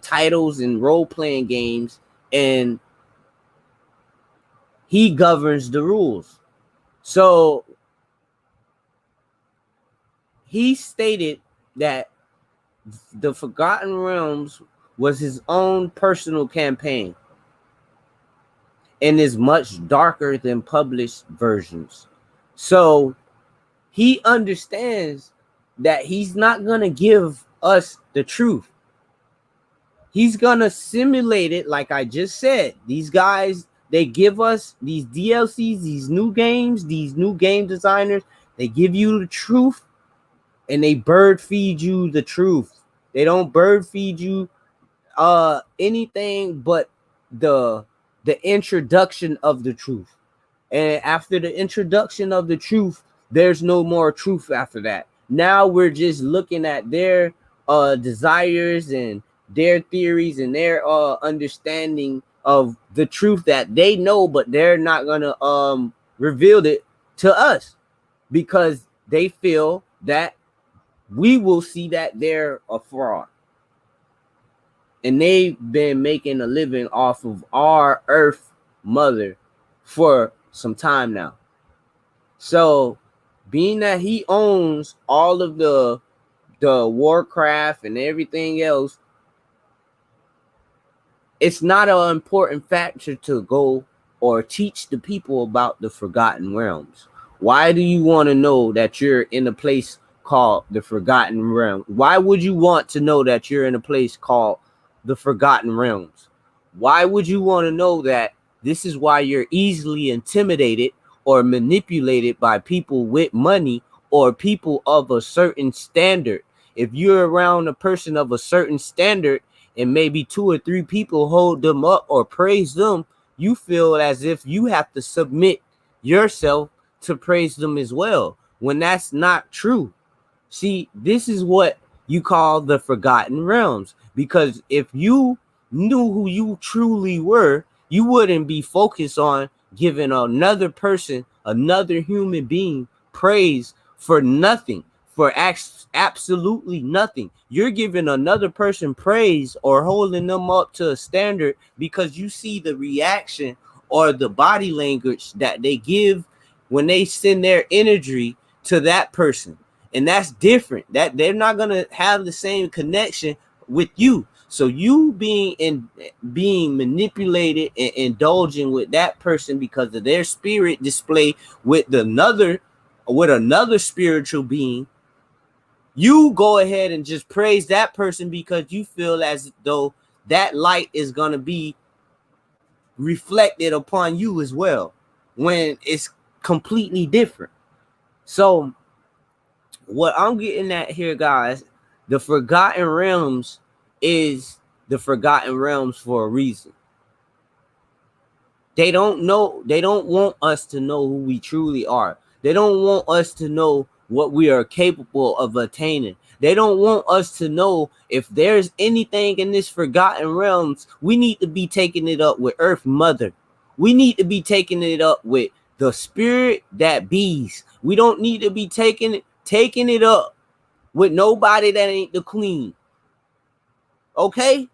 titles and role-playing games, and he governs the rules. So he stated that the Forgotten Realms was his own personal campaign and is much darker than published versions. So he understands that he's not going to give us the truth. He's going to simulate it, like I just said. These guys, they give us these DLCs, these new games, these new game designers, they give you the truth and they bird feed you the truth. They don't bird feed you anything but the introduction of the truth. And after the introduction of the truth, there's no more truth after that. Now we're just looking at their desires and their theories and their understanding of the truth that they know, but they're not gonna reveal it to us because they feel that we will see that they're a fraud. And they've been making a living off of our Earth Mother for some time now. So, being that he owns all of the Warcraft and everything else, it's not an important factor to go or teach the people about the Forgotten Realms. Why do you want to know that you're in a place called the Forgotten Realm? Why would you want to know that you're in a place called the Forgotten Realms? Why would you want to know that this is why you're easily intimidated or manipulated by people with money or people of a certain standard? If you're around a person of a certain standard and maybe 2 or 3 people hold them up or praise them, you feel as if you have to submit yourself to praise them as well, when that's not true. See, this is what you call the Forgotten Realms, because if you knew who you truly were, you wouldn't be focused on giving another person, another human being, praise for nothing, for absolutely nothing. You're giving another person praise or holding them up to a standard because you see the reaction or the body language that they give when they send their energy to that person. And that's different. That they're not gonna have the same connection with you. So you being manipulated and indulging with that person because of their spirit display with another spiritual being, you go ahead and just praise that person because you feel as though that light is gonna be reflected upon you as well, when it's completely different. So what I'm getting at here, guys, the Forgotten Realms is the Forgotten Realms for a reason. They don't want us to know who we truly are. They don't want us to know what we are capable of attaining. They don't want us to know if there's anything in this Forgotten Realms. We need to be taking it up with Earth Mother. We need to be taking it up with the spirit that bees. We don't need to be taking it up with nobody that ain't the queen. Okay?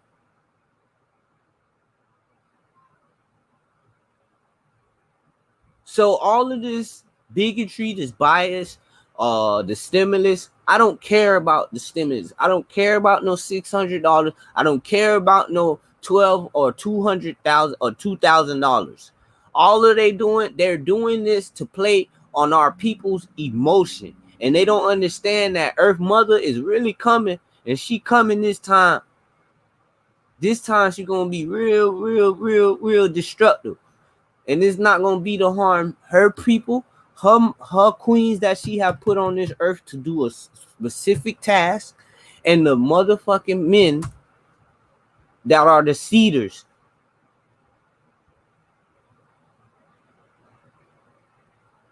So all of this bigotry, this bias, the stimulus, I don't care about the stimulus. I don't care about no $600. I don't care about no 12 or 200,000 or $2,000. All of they're doing this to play on our people's emotion. And they don't understand that Earth Mother is really coming, and she coming this time. This time she's gonna be real destructive. And it's not gonna be to harm her people, her queens that she have put on this earth to do a specific task, and the motherfucking men that are the seeders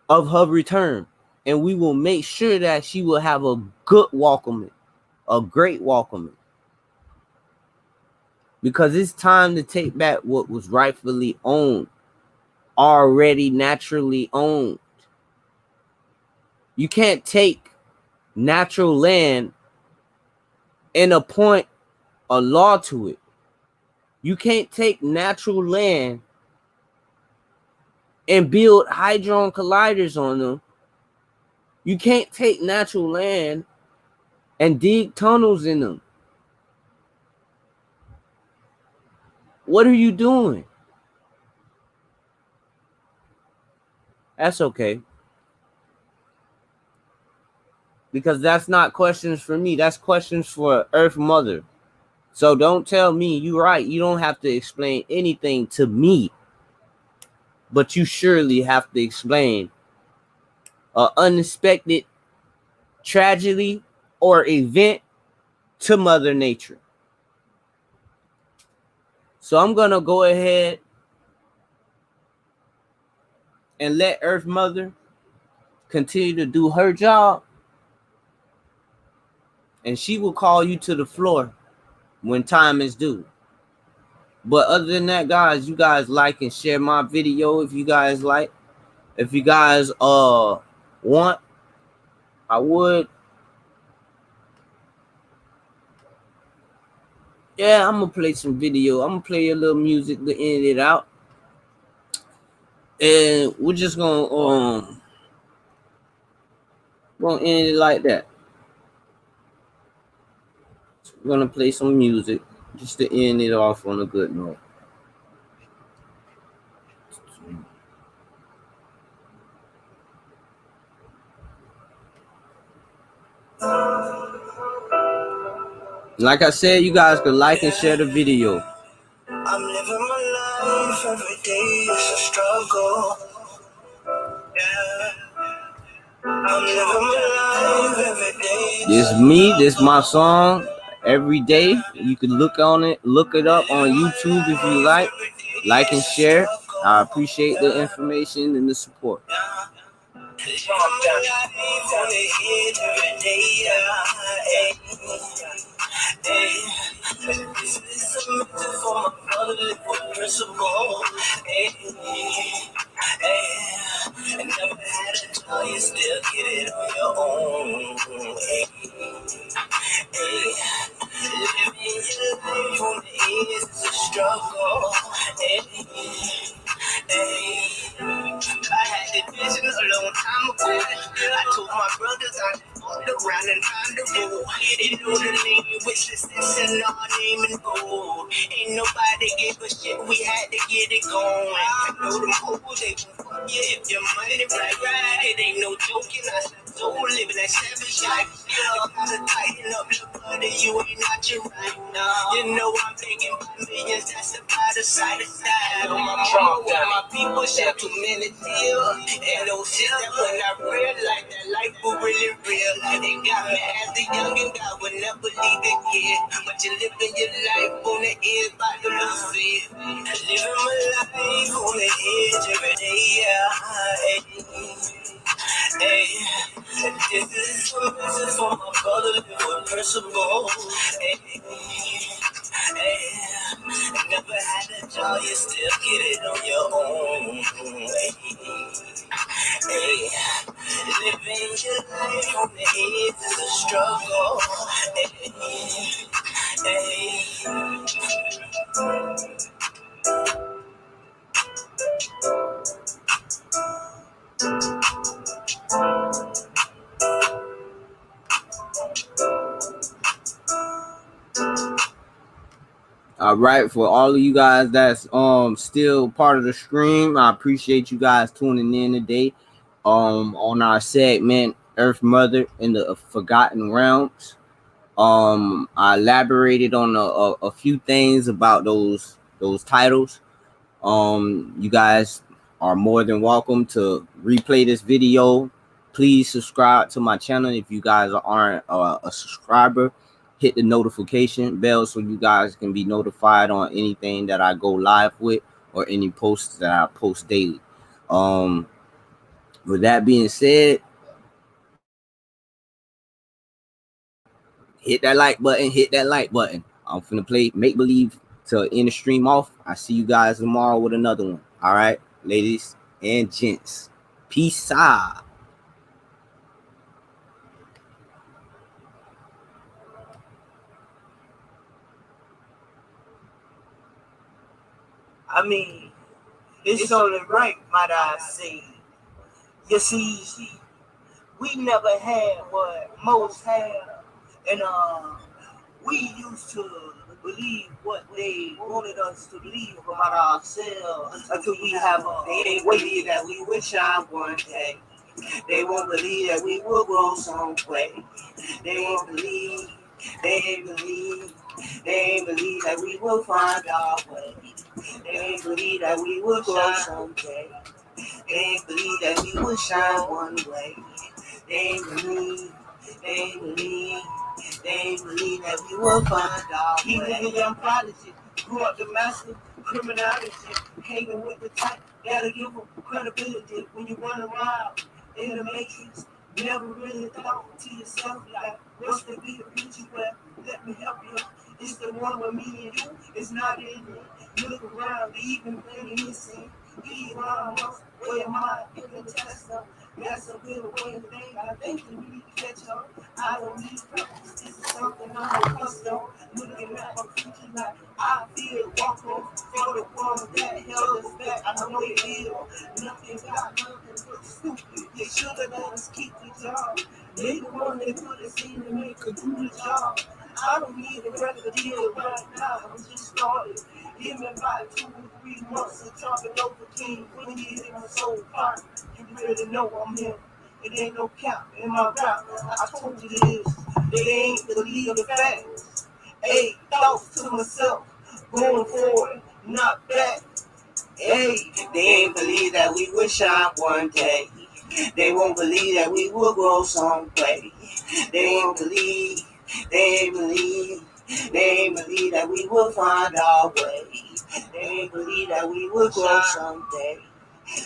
of her return. And we will make sure that she will have a good welcoming, a great welcoming. Because it's time to take back what was rightfully owned, already naturally owned. You can't take natural land and appoint a law to it. You can't take natural land and build hadron colliders on them. You can't take natural land and dig tunnels in them. What are you doing? That's okay. Because that's not questions for me. That's questions for Earth Mother. So don't tell me, you're right, you don't have to explain anything to me. But you surely have to explain an unexpected tragedy or event to Mother Nature. So I'm going to go ahead and let Earth Mother continue to do her job. And she will call you to the floor when time is due. But other than that, guys, you guys like and share my video if you guys like. If you guys want, I would. Yeah, I'm gonna play some video. I'm gonna play a little music to end it out. And we're just gonna end it like that. We're gonna play some music just to end it off on a good note. Like I said, you guys can like and share the video. I'm living my life every day is a struggle. Yeah. I'm living my life every day. This me, this my song. Every day. You can look it up on YouTube if you like and share. I appreciate the information and the support. And never had a job, you still get it on your own. Living your life on the edge is a struggle. I had the vision a long time ago. I told my brothers I fucked around and found the road. They know the name with success and our name and gold. Ain't nobody gave a shit, we had to get it going. I know them hoes, they gon' fuck you if your money right. It ain't no joking, I said so living that savage life. You gotta tighten up, look buddy, you ain't not your right. You know I'm thinking by millions, that's about the side of style. My mama with my people share too many deals. And those shit that when I realized that life was really real. Like they got me as a youngin', God would never leave a kid. But you living your life on the edge by the lose it. Living my life on the edge every day, Hey, this is a message for my brother living with principle. Never had a job, you still get it on your own. Living your life on the edge is a struggle. All right, for all of you guys that's still part of the stream, I appreciate you guys tuning in today on our segment Earth Mother in the Forgotten Realms. I elaborated on a few things about those titles. You guys are more than welcome to replay this video. Please subscribe to my channel if you guys aren't a subscriber. Hit the notification bell so you guys can be notified on anything that I go live with or any posts that I post daily. With that being said, hit that like button. I'm finna play Make Believe to end the stream off. I see you guys tomorrow with another one. All right, ladies and gents. Peace out. I mean, it's only right, might I say. You see, we never had what most have, and we used to believe what they wanted us to believe about ourselves until we have they ain't waiting that we would shine one day. They won't believe that we will grow some way. They won't believe, they ain't believe, they ain't believe that we will find our way. They ain't believe that we will grow someday. They ain't believe that we will shine one way. They ain't believe, they ain't believe, they ain't believe that we will find our way. He was a young prodigy, grew up domestic, criminality, hanging with the type, gotta give them credibility when you run around in the matrix. Never really thought to yourself like, what's the be the future? Well, let me help you. It's the one with me and you. It's not in it. Look around, they even bringing this in. Be around us, where am I? You can test them. That's a good way to think. I think you need to catch up. I don't need practice. This is something I'm accustomed. Looking at my future like I feel. Walking for the one that held us back. I know they feel. Nothing got nothing but stupid. You should have let us keep the job. They the one that put us in to make us do the job. I don't need a record deal right now. I'm just started. Give me about 2 or 3 months of talking over king. When you hear my soul part, you really know I'm him. It ain't no cap in my rap. I told you this. They ain't believe the facts. Hey, thoughts to myself. Going forward, not back. Hey, they ain't believe that we would shine one day. They won't believe that we will grow someday. They ain't believe, they ain't believe, they ain't believe that we will find our way. They ain't believe that we will grow someday.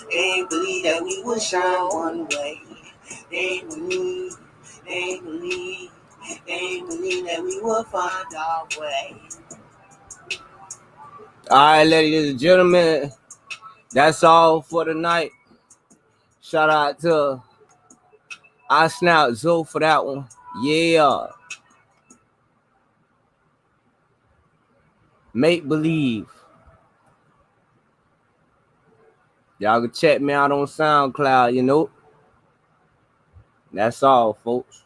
They ain't believe that we will shine one way. They ain't believe, they ain't believe, they ain't believe that we will find our way. All right, ladies and gentlemen, that's all for tonight. Shout out to I Snout Zoe for that one. Yeah. Make believe. Y'all can check me out on SoundCloud, you know. That's all, folks.